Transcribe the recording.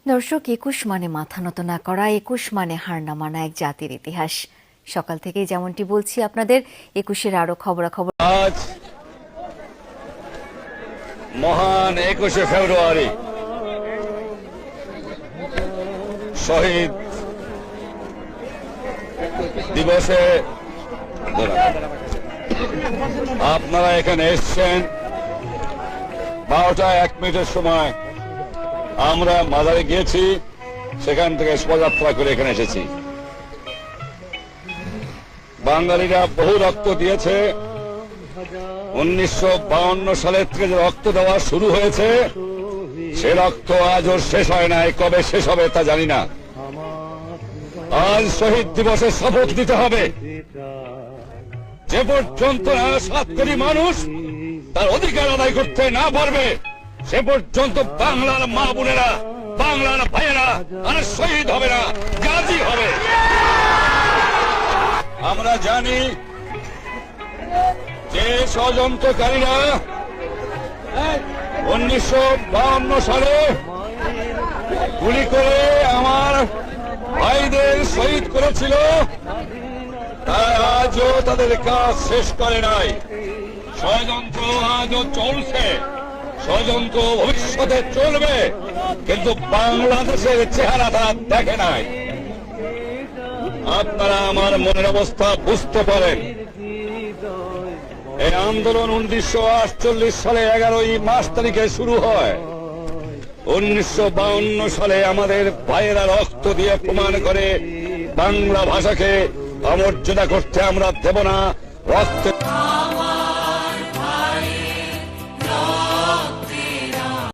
দর্শক, ২১ মানে মাথা নত না করা, ২১ মানে হার না মানা এক জাতির ইতিহাস। সকাল থেকে যেমনটি বলছি আপনাদের, ২১-এর আরো খবরাখবর। আজ মহান ২১শে ফেব্রুয়ারি শহীদ দিবসে আপনারা এখানে এসছেন ১২টা ১ মিনিটের সময়। আমরা মাজারে গিয়েছি, সেখান থেকে শোভাযাত্রা করে এখানে এসেছি। বাঙালিরা বহু রক্ত দিয়েছে। ১৯৫২ সালের থেকে যে রক্ত দেওয়া শুরু হয়েছে, সে রক্ত আজও শেষ হয় নাই। কবে শেষ হবে তা জানি না। আজ শহীদ দিবসে শপথ নিতে হবে, যে পর্যন্ত ৭ কোটি মানুষ তার অধিকার আদায় করতে না পারবে, সে পর্যন্ত বাংলার মা বোনেরা, বাংলার ভাইয়েরা আর শহীদ হবে না, গাজী হবে। আমরা জানি যে ষড়যন্ত্রকারীরা ১৯৫২ সালে গুলি করে আমার ভাইদের শহীদ করেছিল, তারা আজও তাদের কাজ শেষ করে নাই। ষড়যন্ত্র আজও চলছে, ষড়যন্ত্র ভবিষ্যতে চলবে, কিন্তু বাংলাদেশের চেহারা তারা দেখে নাই। আপনারা আমার মনের অবস্থা বুঝতে পারেন। এই আন্দোলন ১৯৪৮ সালে ১১ই মার্চ তারিখে শুরু হয়। ১৯৫২ সালে আমাদের ভাইয়েরা রক্ত দিয়ে প্রমাণ করে বাংলা ভাষাকে অমর্যাদা করতে আমরা দেব না। রক্ত